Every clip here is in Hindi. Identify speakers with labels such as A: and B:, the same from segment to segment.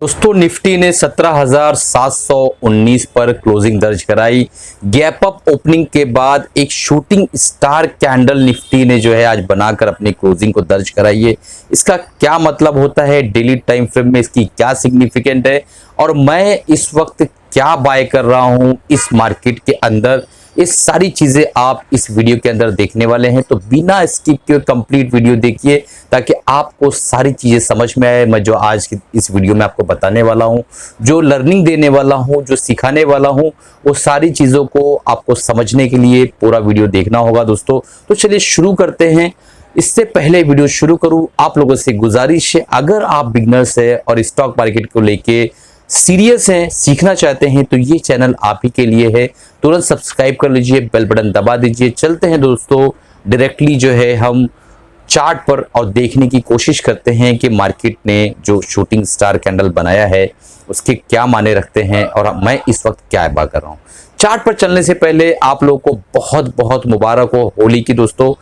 A: दोस्तों निफ्टी ने 17,719 पर क्लोजिंग दर्ज कराई। गैप अप ओपनिंग के बाद एक शूटिंग स्टार कैंडल निफ्टी ने जो है आज बनाकर अपनी क्लोजिंग को दर्ज कराई है। इसका क्या मतलब होता है, डेली टाइम फ्रेम में इसकी क्या सिग्निफिकेंट है और मैं इस वक्त क्या बाय कर रहा हूं इस मार्केट के अंदर, ये सारी चीजें आप इस वीडियो के अंदर देखने वाले हैं। तो बिना स्किप के कंप्लीट वीडियो देखिए ताकि आपको सारी चीजें समझ में आए। मैं जो आज की इस वीडियो में आपको बताने वाला हूं, जो लर्निंग देने वाला हूं, जो सिखाने वाला हूं, वो सारी चीजों को आपको समझने के लिए पूरा वीडियो देखना होगा दोस्तों। तो चलिए शुरू करते हैं। इससे पहले वीडियो शुरू करूं, आप लोगों से गुजारिश है, अगर आप बिगनर्स है और स्टॉक मार्केट को लेके सीरियस हैं, सीखना चाहते हैं, तो ये चैनल आप ही के लिए है। तुरंत सब्सक्राइब कर लीजिए, बेल बटन दबा दीजिए। चलते हैं दोस्तों डायरेक्टली जो है हम चार्ट पर और देखने की कोशिश करते हैं कि मार्केट ने जो शूटिंग स्टार कैंडल बनाया है उसके क्या माने रखते हैं और मैं इस वक्त क्या बात कर रहा हूं। चार्ट पर चलने से पहले आप लोगों को बहुत बहुत मुबारक हो होली की दोस्तों।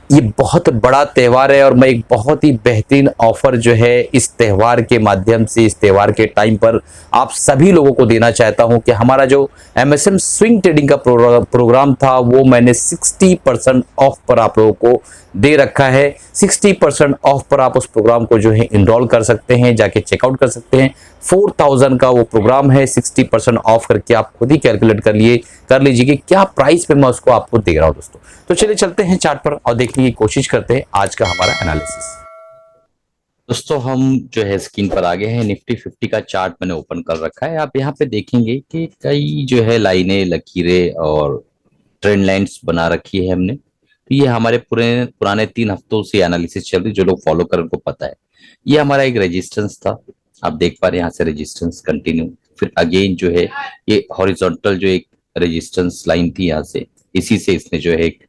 A: ये बहुत बड़ा त्यौहार है और मैं एक बहुत ही बेहतरीन ऑफर जो है इस त्यौहार के माध्यम से, इस त्यौहार के टाइम पर आप सभी लोगों को देना चाहता हूं कि हमारा जो एमएसएम स्विंग ट्रेडिंग का प्रोग्राम था वो मैंने 60% ऑफ पर आप लोगों को दे रखा है। 60% ऑफ पर आप उस प्रोग्राम को जो है इनरोल कर सकते हैं, जाके चेकआउट कर सकते हैं। 4000 का वो प्रोग्राम है। 60% ऑफ करके आप खुद ही कैलकुलेट कर लीजिए कि क्या प्राइस पे मैं उसको आपको दे रहा हूं दोस्तों। तो चलिए चलते हैं चार्ट पर और देखने की कोशिश करते हैं आज का हमारा एनालिसिस। दोस्तों हम जो है स्क्रीन पर आ गए हैं। निफ्टी 50 का चार्ट मैंने ओपन कर रखा है। आप यहाँ पे देखेंगे कि कई जो है लाइनें, लकीरें और ट्रेंड लाइंस बना रखी है हमने। तो ये हमारे पुराने 3 हफ्तों से एनालिसिस चल रही, जो लोग फॉलो कर उनको पता है। ये हमारा एक रेजिस्टेंस था, आप देख पा रहे हैं यहाँ से रेजिस्टेंस कंटिन्यू, फिर अगेन जो है ये हॉरिजॉन्टल जो एक रेजिस्टेंस लाइन थी, यहाँ से इसी से इसने जो है एक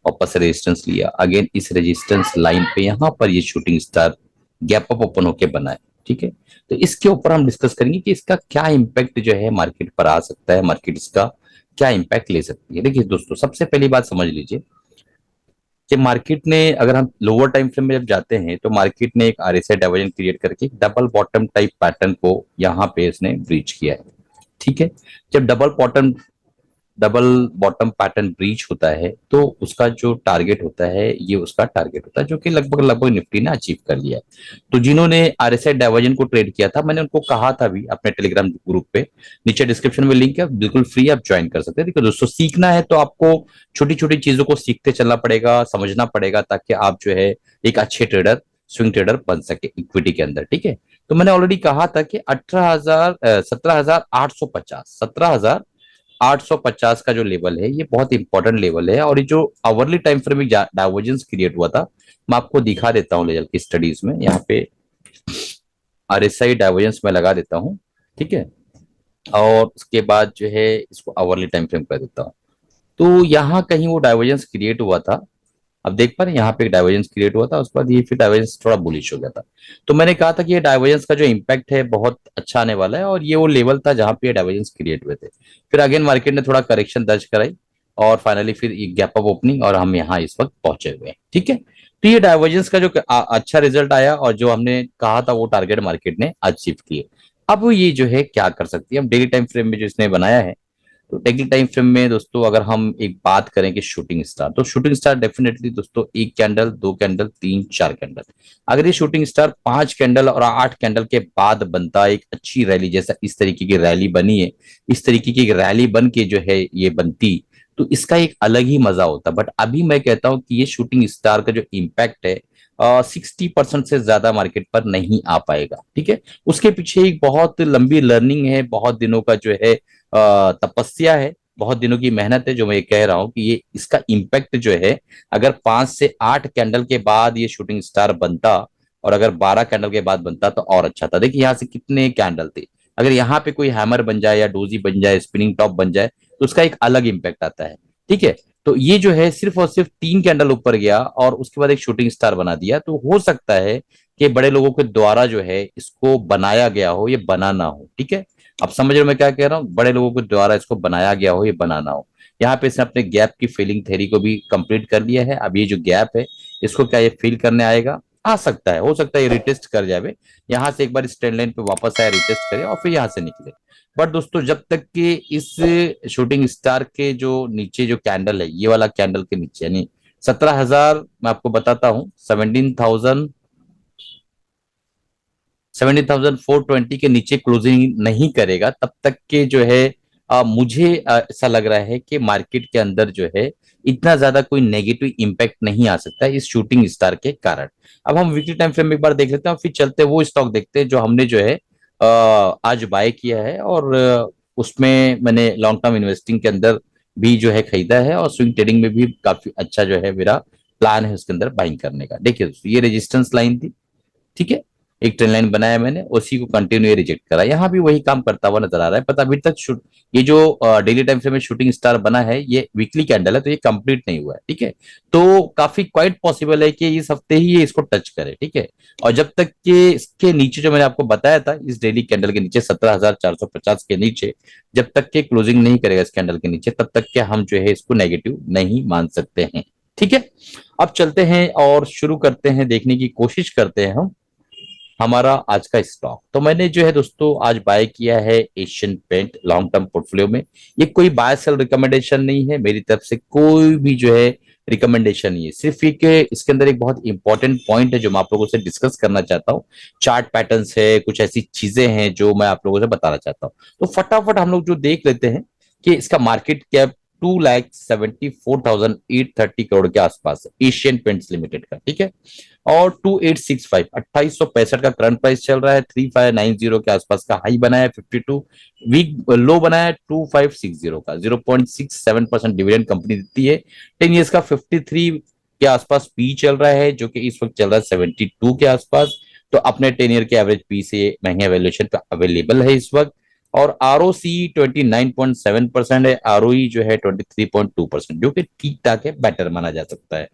A: वापस रेजिस्टेंस लिया। अगेन इस रेजिस्टेंस लाइन पे यहाँ पर ये shooting star gap up open होके बना है। ठीक है, तो इसके ऊपर हम डिस्कस करेंगे कि इसका क्या इम्पैक्ट जो है मार्केट पर आ सकता है, मार्केट इसका क्या इम्पैक्ट ले सकती है। देखिए दोस्तों, सबसे पहली बात समझ लीजिए कि मार्केट ने, अगर हम लोअर टाइम फ्रेम में जब जाते हैं तो मार्केट ने एक आरएसआई डाइवर्जन क्रिएट करके डबल बॉटम टाइप पैटर्न को यहाँ पे इसने ब्रीच किया है। ठीक है, जब डबल बॉटम पैटर्न ब्रीच होता है तो उसका जो टारगेट होता है, ये उसका टारगेट होता है, जो कि लगभग लगभग निफ्टी ने अचीव कर लिया है। तो जिन्होंने आरएसआई डाइवर्जन को ट्रेड किया था, मैंने उनको कहा था भी अपने टेलीग्राम ग्रुप पे, नीचे डिस्क्रिप्शन में लिंक है, बिल्कुल फ्री, आप ज्वाइन कर सकते हैं। देखिए दोस्तों, सीखना है तो आपको छोटी छोटी चीजों को सीखते चलना पड़ेगा, समझना पड़ेगा, ताकि आप जो है एक अच्छे ट्रेडर, स्विंग ट्रेडर बन सके इक्विटी के अंदर। ठीक है, तो मैंने ऑलरेडी कहा था कि 17,850 का जो लेवल है ये बहुत इंपॉर्टेंट लेवल है। और ये जो आवरली टाइम फ्रेम में डाइवर्जेंस क्रिएट हुआ था, मैं आपको दिखा देता हूँ लेजर की स्टडीज में। यहाँ पे आरएसआई डाइवर्जेंस में लगा देता हूँ। ठीक है, और उसके बाद जो है इसको आवरली टाइम फ्रेम कर देता हूँ। तो यहाँ कहीं वो डाइवर्जेंस क्रिएट हुआ था, अब देख पा रहे हैं यहाँ पे एक डाइवर्जेंस क्रिएट हुआ था, उसके बाद ये फिर डाइवर्जेंस थोड़ा बुलिश हो गया था। तो मैंने कहा था कि ये डाइवर्जेंस का जो इम्पैक्ट है बहुत अच्छा आने वाला है, और ये वो लेवल था जहां पे ये डाइवर्जेंस क्रिएट हुए थे। फिर अगेन मार्केट ने थोड़ा करेक्शन दर्ज कराई और फाइनली फिर ये गैप अप ओपनिंग और हम यहाँ इस वक्त पहुंचे हुए हैं। ठीक है, तो ये डाइवर्जेंस का जो अच्छा रिजल्ट आया और जो हमने कहा था वो टारगेट मार्केट ने अचीव किए। अब ये जो है क्या कर सकती है, अब डेली टाइम फ्रेम में जो इसने बनाया है, तो टेक्निकल टाइम फ्रेम में दोस्तों अगर हम एक बात करें कि शूटिंग स्टार, तो शूटिंग स्टार डेफिनेटली दोस्तों 1 कैंडल, 2 कैंडल, 3, 4 कैंडल, अगर ये शूटिंग स्टार 5 कैंडल और 8 कैंडल के बाद बनता, एक अच्छी रैली जैसा इस तरीके की रैली बनी है, इस तरीके की एक रैली बन के जो है ये बनती, तो इसका एक अलग ही मजा होता। बट अभी मैं कहता हूं कि ये शूटिंग स्टार का जो इम्पैक्ट है 60% से ज्यादा मार्केट पर नहीं आ पाएगा। ठीक है, उसके पीछे एक बहुत लंबी लर्निंग है, बहुत दिनों का जो है तपस्या है, बहुत दिनों की मेहनत है, जो मैं कह रहा हूं कि ये इसका इम्पैक्ट जो है, अगर 5 से 8 कैंडल के बाद ये शूटिंग स्टार बनता और अगर 12 कैंडल के बाद बनता तो और अच्छा था। देखिए यहाँ से कितने कैंडल थे, अगर यहाँ पे कोई हैमर बन जाए या डोजी बन जाए, स्पिनिंग टॉप बन जाए, तो उसका एक अलग इम्पैक्ट आता है। ठीक है, तो ये जो है सिर्फ और सिर्फ 3 कैंडल ऊपर गया और उसके बाद एक शूटिंग स्टार बना दिया, तो हो सकता है कि बड़े लोगों के द्वारा जो है इसको बनाया गया हो, ये बना ना हो। ठीक है, आप समझ रहे हो मैं क्या कह रहा हूँ, बड़े लोगों के द्वारा इसको बनाया गया हो, ये बनाना हो। यहाँ पे इसने अपने गैप की फिलिंग थ्योरी को भी कंप्लीट कर लिया है। अब ये जो गैप है इसको क्या ये फिल करने आएगा, आ सकता है, हो सकता है रिटेस्ट कर जाए, यहाँ से एक बार इस ट्रेंड लाइन पे वापस आया, रिटेस्ट करे और फिर यहाँ से निकले। बट दोस्तों जब तक कि इस शूटिंग स्टार के जो नीचे जो कैंडल है, ये वाला कैंडल के नीचे यानी 17,000, मैं आपको बताता हूँ 17,420 के नीचे क्लोजिंग नहीं करेगा, तब तक के जो है मुझे ऐसा लग रहा है कि मार्केट के अंदर जो है इतना ज्यादा कोई नेगेटिव इंपैक्ट नहीं आ सकता इस शूटिंग स्टार के कारण। अब हम वीकली टाइम फ्रेम में एक बार देख लेते हैं, फिर चलते हैं वो स्टॉक देखते हैं जो हमने जो है आज बाय किया है, और उसमें मैंने लॉन्ग टर्म इन्वेस्टिंग के अंदर भी जो है खरीदा है, और स्विंग ट्रेडिंग में भी काफी अच्छा जो है मेरा प्लान है उसके अंदर बाइंग करने का। देखिए दोस्तों, ये रेजिस्टेंस लाइन थी, ठीक है, एक ट्रेंड लाइन बनाया मैंने, उसी को कंटिन्यू रिजेक्ट करा, यहाँ भी वही काम करता हुआ नजर आ रहा है। पता अभी तक ये जो डेली टाइम फ्रेम में शूटिंग स्टार बना है, ये वीकली कैंडल है, तो ये कंप्लीट नहीं हुआ है, ठीक है। तो काफी क्वाइट पॉसिबल है कि इस हफ्ते ही ये इसको टच करे, ठीक है। और जब तक कि इसके नीचे जो मैंने आपको बताया था, इस डेली कैंडल के नीचे 17,450 के नीचे जब तक के क्लोजिंग नहीं करेगा इस कैंडल के नीचे, तब तक के हम जो है इसको नेगेटिव नहीं मान सकते हैं, ठीक है। अब चलते हैं और शुरू करते हैं, देखने की कोशिश करते हैं हम हमारा आज का स्टॉक। तो मैंने जो है दोस्तों आज बाय किया है Asian Paint long term portfolio में। ये कोई बाय सेल रिकमेंडेशन नहीं है, मेरी तरफ से कोई भी जो है रिकमेंडेशन नहीं है, सिर्फ एक इसके अंदर एक बहुत इंपॉर्टेंट पॉइंट है जो मैं आप लोगों से डिस्कस करना चाहता हूँ। चार्ट पैटर्न्स है, कुछ ऐसी चीजें हैं जो मैं आप लोगों से बताना चाहता हूँ। तो फटाफट हम लोग जो देख लेते हैं कि इसका मार्केट कैप 2,74,830 करोड़ के आसपास है एशियन पेंट्स लिमिटेड का, ठीक है। और 2865 2865 का करंट प्राइस चल रहा है, 3590 के आसपास का हाई बनाया है, 52 वीक लो बनाया है 2560 का, 0.67% डिविडेंड कंपनी देती है। 10 ईयर्स का 53 के आसपास पी चल रहा है, जो कि इस वक्त चल रहा है 72 के आसपास। तो अपने 10 ईयर के एवरेज पी से महंगे वैल्यूएशन पे अवेलेबल है इस वक्त। और आरओसी 29.7% है, आरओई जो है 23.2%, जो कि ठीक ठाक है, बेटर माना जा सकता है।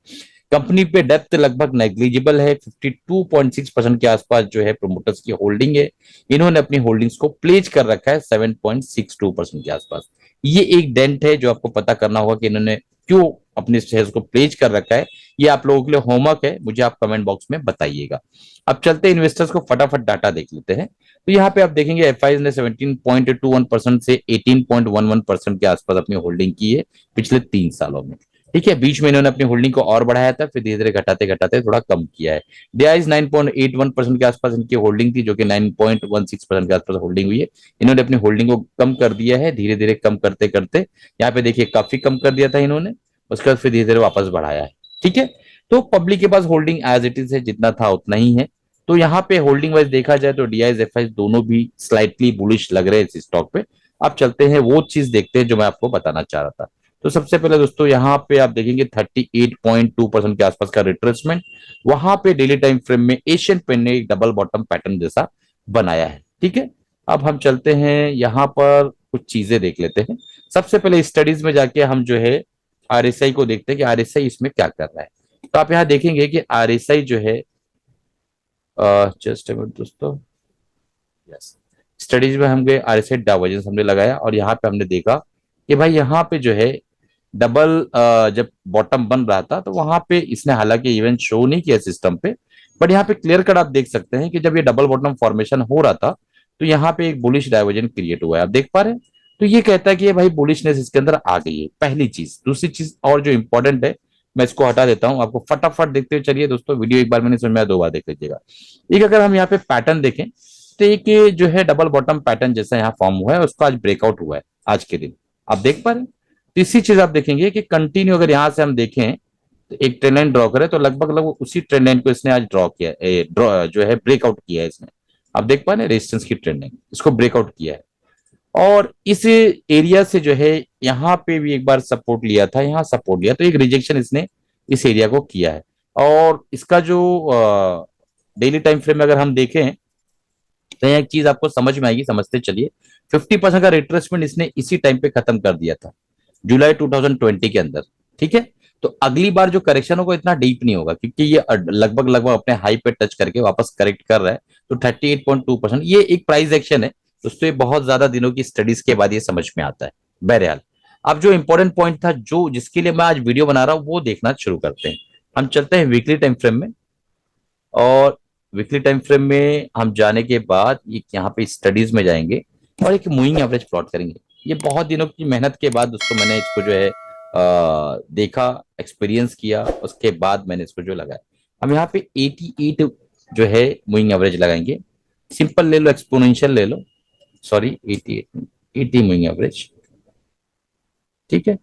A: कंपनी पे डेप्थ लगभग नेग्लिजिबल है, 52.6% के आसपास जो है प्रोमोटर्स की होल्डिंग है। इन्होंने अपनी होल्डिंग्स को प्लेज कर रखा है 7.62% के आसपास। ये एक डेंट है जो आपको पता करना होगा कि इन्होंने क्यों अपने शेयर्स को प्लेज कर रखा है। ये आप लोगों के लिए होमवर्क है, मुझे आप कमेंट बॉक्स में बताइएगा। अब चलते हैं इन्वेस्टर्स को फटाफट डाटा देख लेते हैं। तो यहाँ पे आप देखेंगे एफआई ने 17.21% से 18.11% के आसपास अपनी होल्डिंग की है पिछले 3 सालों में, ठीक है। बीच में इन्होंने अपनी होल्डिंग को और बढ़ाया था, फिर धीरे धीरे घटाते घटाते थोड़ा कम किया है। डीआईज 9.81% के आसपास इनकी होल्डिंग थी, जो कि 9.16% के आसपास होल्डिंग हुई है। इन्होंने अपनी होल्डिंग को कम कर दिया है, धीरे धीरे कम करते करते यहाँ पे देखिए काफी कम कर दिया था इन्होंने, उसके बाद फिर धीरे धीरे वापस बढ़ाया है, ठीक है। तो पब्लिक के पास होल्डिंग एज इट इज है, जितना था उतना ही है। तो यहाँ पे होल्डिंग वाइज देखा जाए तो डीआईज एफआईज दोनों भी स्लाइटली बुलिश लग रहे हैं इस स्टॉक पे। अब चलते हैं वो चीज देखते हैं जो मैं आपको बताना चाह रहा था। तो सबसे पहले दोस्तों यहाँ पे आप देखेंगे 38.2% के आसपास का रिट्रेसमेंट, वहां पे डेली टाइम फ्रेम में एशियन पेन ने एक डबल बॉटम पैटर्न जैसा बनाया है, ठीक है। अब हम चलते हैं यहाँ पर कुछ चीजें देख लेते हैं। सबसे पहले स्टडीज में जाके हम जो है आरएसआई को देखते हैं कि आरएसआई इसमें क्या कर रहा है। तो आप यहाँ देखेंगे कि आरएसआई जो है, जस्ट दोस्तों, यस, स्टडीज में हम गए, आरएसआई डाइवर्जेंस हमने लगाया, और यहाँ पे हमने देखा कि भाई यहाँ पे जो है डबल जब बॉटम बन रहा था तो वहां पे इसने हालांकि इवेंट शो नहीं किया सिस्टम पे, बट यहाँ पे क्लियर कट आप देख सकते हैं कि जब ये डबल बॉटम फॉर्मेशन हो रहा था तो यहाँ पे एक बुलिश डाइवर्जन क्रिएट हुआ है, आप देख पा रहे हैं। तो ये कहता है कि ये भाई बुलिशनेस इसके अंदर आ गई है, पहली चीज। दूसरी चीज और जो इंपॉर्टेंट है, मैं इसको हटा देता हूं, आपको फटाफट देखते हुए चलिए दोस्तों, वीडियो एक बार मैंने समझ में 2 बार देख लीजिएगा। एक अगर हम यहाँ पे पैटर्न देखें तो एक ये जो है डबल बॉटम पैटर्न जैसा यहाँ फॉर्म हुआ है, उसका आज ब्रेकआउट हुआ है आज के दिन, आप देख पा रहे हैं। तीसरी चीज आप देखेंगे कि कंटिन्यू अगर यहां से हम देखें तो एक ट्रेंड लाइन ड्रॉ करे, तो लगभग लगभग उसी ट्रेंड लाइन को इसने आज ड्रॉ किया, ड्रॉ जो है ब्रेकआउट किया है इसने, आप देख पा रहे हैं रेजिस्टेंस की ट्रेंड लाइन, इसको ब्रेकआउट किया है। और इस एरिया से जो है यहाँ पे भी एक बार सपोर्ट लिया था, यहाँ सपोर्ट लिया, तो एक रिजेक्शन इसने इस एरिया को किया है। और इसका जो डेली टाइम फ्रेम में अगर हम देखें तो एक चीज आपको समझ में आएगी, समझते चलिए। 50% का रिट्रेसमेंट इसने इसी टाइम पे खत्म कर दिया था, जुलाई 2020 के अंदर, ठीक है। तो अगली बार जो करेक्शन होगा इतना डीप नहीं होगा, क्योंकि ये लगभग लगभग अपने हाई पे टच करके वापस करेक्ट कर रहा है। तो 38.2% ये एक प्राइस एक्शन है दोस्तों, ये बहुत ज्यादा दिनों की स्टडीज के बाद ये समझ में आता है। बहरहाल अब जो इंपॉर्टेंट पॉइंट था, जो जिसके लिए मैं आज वीडियो बना रहा हूं, वो देखना शुरू करते हैं। हम चलते हैं वीकली टाइम फ्रेम में। और वीकली टाइम फ्रेम में हम जाने के बाद ये यहाँ पे स्टडीज में जाएंगे और एक मूविंग एवरेज प्लॉट करेंगे। ये बहुत दिनों की मेहनत के बाद दोस्तों मैंने इसको जो है देखा, एक्सपीरियंस किया, उसके बाद मैंने इसको जो लगाया। हम यहाँ पे 88 जो है मूविंग एवरेज लगाएंगे। सिंपल ले लो, एक्सपोनेंशियल ले लो, सॉरी 88, 80 मूविंग एवरेज, ठीक है।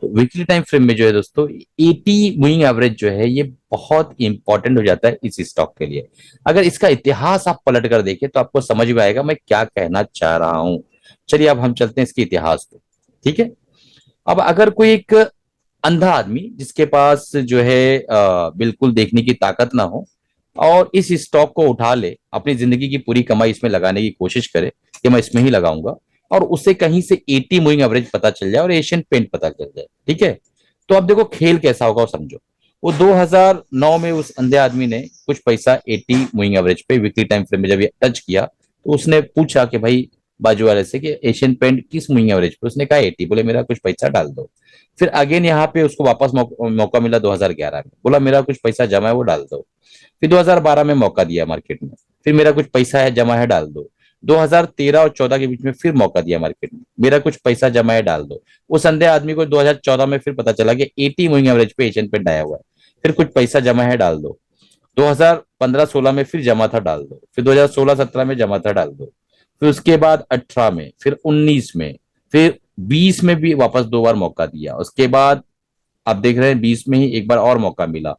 A: तो वीकली टाइम फ्रेम में जो है दोस्तों 80 मूविंग एवरेज जो है ये बहुत इंपॉर्टेंट हो जाता है इस स्टॉक के लिए। अगर इसका इतिहास आप पलट कर देखें तो आपको समझ में आएगा मैं क्या कहना चाह रहा हूं। चलिए अब हम चलते हैं इसके इतिहास पे, ठीक है। अब अगर कोई एक अंधा आदमी जिसके पास जो है बिल्कुल देखने की ताकत ना हो और इस स्टॉक को उठा ले, अपनी जिंदगी की पूरी कमाई इसमें लगाने की कोशिश करे कि मैं इसमें ही लगाऊंगा, और उसे कहीं से 80 मूविंग एवरेज पता चल जाए और एशियन पेंट पता चल जाए, ठीक है, तो अब देखो खेल कैसा होगा वो समझो। वो 2009 में उस अंधे आदमी ने कुछ पैसा 80 मूविंग एवरेज पे वीकली टाइम फ्रेम में जब ये टच किया तो उसने पूछा कि भाई बाजू वाले से कि एशियन पेंट किस मूविंग एवरेज पे, उसने कहा 80, बोले मेरा कुछ पैसा डाल दो। फिर अगेन यहाँ पे उसको वापस मौका मिला 2011 में, बोला मेरा कुछ पैसा जमा है वो डाल दो। फिर 2012 में मौका दिया मार्केट में, फिर मेरा कुछ पैसा है जमा है डाल दो। 2013 और 14 के बीच में फिर मौका दिया मार्केट में, मेरा कुछ पैसा जमा है डाल दो। उस अंधे आदमी को 2014 में फिर पता चला कि 80 मूविंग एवरेज पे एशियन पेंट आया हुआ है, फिर कुछ पैसा जमा है डाल दो। 2015-16 में फिर जमा था डाल दो, फिर 2016-17 में जमा था डाल दो, फिर उसके बाद 18 में, फिर 19 में, फिर 20 में भी वापस दो बार मौका दिया। उसके बाद आप देख रहे हैं 20 में ही एक बार और मौका मिला,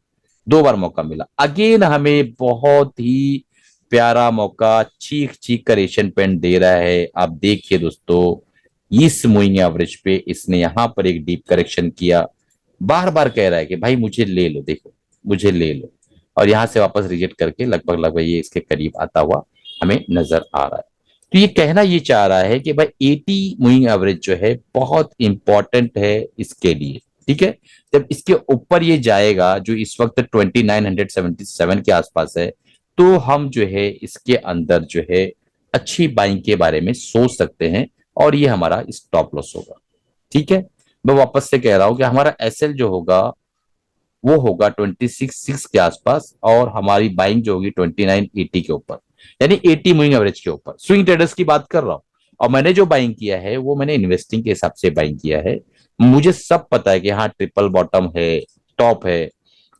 A: दो बार मौका मिला। अगेन हमें बहुत ही प्यारा मौका चीख चीख कर एशियन पेंट दे रहा है। आप देखिए दोस्तों, इस मूविंग एवरेज पे इसने यहां पर एक डीप करेक्शन किया, बार बार कह रहा है कि भाई मुझे ले लो, देखो मुझे ले लो, और यहां से वापस रिजेक्ट करके लगभग लगभग ये इसके करीब आता हुआ हमें नजर आ रहा है। तो ये कहना ये चाह रहा है कि भाई 80 मूविंग एवरेज जो है बहुत इंपॉर्टेंट है इसके लिए, ठीक है। जब इसके ऊपर ये जाएगा जो इस वक्त 2977 के आसपास है, तो हम जो है इसके अंदर जो है अच्छी बाइंग के बारे में सोच सकते हैं और ये हमारा स्टॉप लॉस होगा, ठीक है। मैं वापस से कह रहा हूं कि हमारा एसएल जो होगा वो होगा 26.6 के आसपास और हमारी बाइंग जो होगी 29.80 के ऊपर, यानी 80 मूविंग एवरेज के ऊपर। स्विंग ट्रेडर्स की बात कर रहा हूं, और मैंने जो बाइंग किया है वो मैंने इन्वेस्टिंग के हिसाब से बाइंग किया है। मुझे सब पता है कि हाँ ट्रिपल बॉटम है, टॉप है,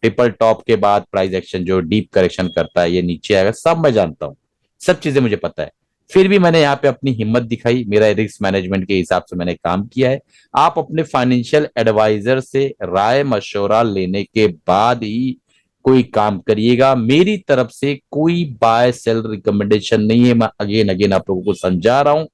A: ट्रिपल टॉप के बाद प्राइस एक्शन जो डीप करेक्शन करता है ये नीचे आएगा, सब मैं जानता हूँ, सब चीजें मुझे पता है। फिर भी मैंने यहाँ पे अपनी हिम्मत दिखाई, मेरा रिस्क मैनेजमेंट के हिसाब से मैंने काम किया है। आप अपने फाइनेंशियल एडवाइजर से राय मशवरा लेने के बाद ही कोई काम करिएगा। मेरी तरफ से कोई बाय सेल रिकमेंडेशन नहीं है, मैं अगेन अगेन आप लोगों को समझा रहा हूं।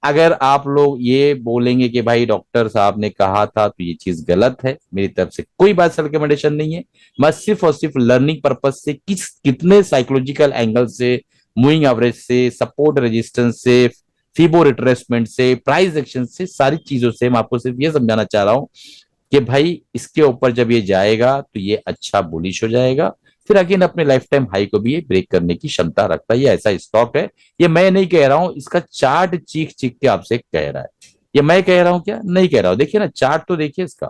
A: अगर आप लोग ये बोलेंगे कि भाई डॉक्टर साहब ने कहा था तो ये चीज गलत है, मेरी तरफ से कोई बाय सेल रिकमेंडेशन नहीं है। मैं सिर्फ और सिर्फ लर्निंग पर्पज से कितने साइकोलॉजिकल एंगल से, मूविंग एवरेज से, सपोर्ट रेजिस्टेंस से, फीबो रिट्रेसमेंट से, प्राइस एक्शन से, सारी चीजों से मैं आपको सिर्फ ये समझाना चाह रहा हूं कि भाई इसके ऊपर जब ये जाएगा तो ये अच्छा बुलिश हो जाएगा, फिर अगेन अपने लाइफ टाइम हाई को भी ये ब्रेक करने की क्षमता रखता है। ये ऐसा स्टॉक है, ये मैं नहीं कह रहा हूं, इसका चार्ट चीख चीख के आपसे कह रहा है। ये मैं कह रहा हूं क्या? नहीं कह रहा हूं, देखिए ना चार्ट तो देखिए इसका,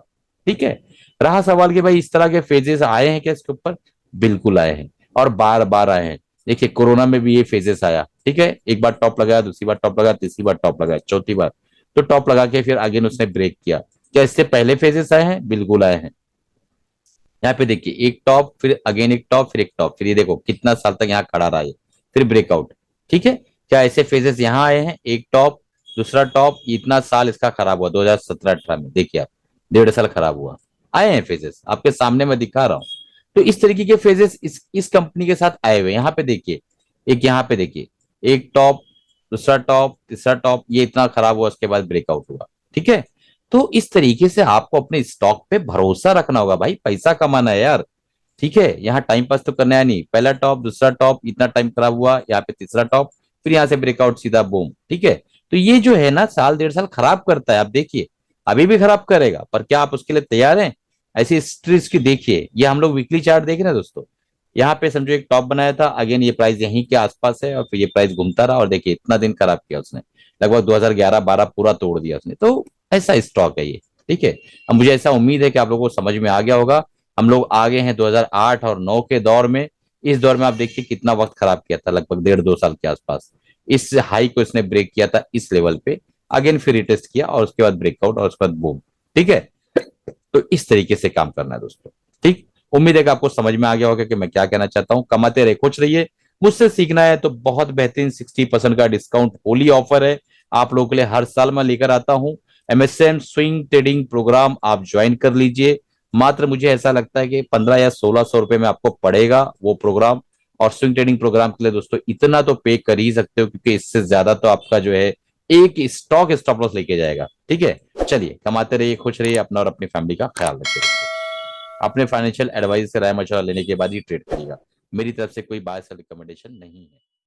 A: ठीक है। रहा सवाल कि भाई इस तरह के फेजेस आए हैं क्या इसके ऊपर? बिल्कुल आए हैं और बार बार आए हैं। देखिए कोरोना में भी ये फेजेस आया, ठीक है, एक बार टॉप लगाया, दूसरी बार टॉप लगाया, तीसरी बार टॉप लगाया, चौथी बार तो टॉप लगा के फिर अगेन उसने ब्रेक किया। क्या इससे पहले फेजेस आए हैं? बिल्कुल आए हैं। यहाँ पे देखिए एक टॉप, फिर अगेन एक टॉप, फिर एक टॉप, फिर ये देखो कितना साल तक यहाँ खड़ा रहा है, फिर ब्रेकआउट, ठीक है। क्या ऐसे फेजेस यहाँ आए हैं? एक टॉप, दूसरा टॉप, इतना साल इसका खराब हुआ 2017-18 में, देखिए आप 1.5 साल खराब हुआ, आए हैं फेजेस आपके सामने मैं दिखा रहा हूँ। तो इस तरीके के फेजेस इस कंपनी के साथ आए हुए। यहाँ पे देखिए, एक यहाँ पे देखिए, एक टॉप, दूसरा टॉप, तीसरा टॉप, ये इतना खराब हुआ उसके बाद ब्रेकआउट हुआ, ठीक है। तो इस तरीके से आपको अपने स्टॉक पे भरोसा रखना होगा भाई, पैसा कमाना है यार, ठीक है। यहाँ टाइम पास तो करना है नहीं, पहला टॉप, दूसरा टॉप, इतना टाइम खराब हुआ, यहाँ पे तीसरा टॉप, फिर यहाँ से ब्रेकआउट सीधा बूम, ठीक है। तो ये जो है ना साल 1.5 साल खराब करता है, आप देखिए अभी भी खराब करेगा, पर क्या आप उसके लिए तैयार हैं? ऐसी स्ट्रीज की देखिए, ये हम लोग वीकली चार्ट देख रहे हैं दोस्तों, यहाँ पे समझो एक टॉप बनाया था, अगेन ये प्राइस यहीं के आसपास है और फिर ये प्राइस घूमता रहा और देखिए इतना दिन खराब किया उसने, लगभग 2011-12 पूरा तोड़ दिया उसने। तो ऐसा स्टॉक है ये, ठीक है। अब मुझे ऐसा उम्मीद है कि आप लोगों को समझ में आ गया होगा हम लोग आगे हैं 2008 और 9 के दौर में। इस दौर में आप देखिए कितना वक्त खराब किया था, लगभग 1.5-2 साल के आसपास। इस हाई को इसने ब्रेक किया था इस लेवल पे, अगेन फिर रिटेस्ट किया और उसके बाद ब्रेकआउट और उसके बाद बूम। ठीक है, तो इस तरीके से काम करना है दोस्तों। ठीक, उम्मीद है कि आपको समझ में आ गया होगा कि मैं क्या कहना चाहता हूं। कमाते रहे, खुश रहिए। मुझसे सीखना है तो बहुत बेहतरीन 60% का डिस्काउंट होली ऑफर है आप लोगों के लिए, हर साल मैं लेकर आता हूं। एमएसएम स्विंग ट्रेडिंग प्रोग्राम आप ज्वाइन कर लीजिए। मात्र मुझे ऐसा लगता है कि 1500 या 1600 रुपए में आपको पड़ेगा वो प्रोग्राम। और स्विंग ट्रेडिंग प्रोग्राम के लिए दोस्तों इतना तो पे कर ही सकते हो, क्योंकि इससे ज्यादा तो आपका जो है एक स्टॉक स्टॉप लॉस लेके जाएगा। ठीक है, चलिए कमाते रहिए, खुश रहिए, अपना और अपनी फैमिली का ख्याल रखिए। अपने फाइनेंशियल एडवाइस से राय मशवरा लेने के बाद ही ट्रेड करिएगा। मेरी तरफ से कोई बाय सेल रिकमेंडेशन नहीं है।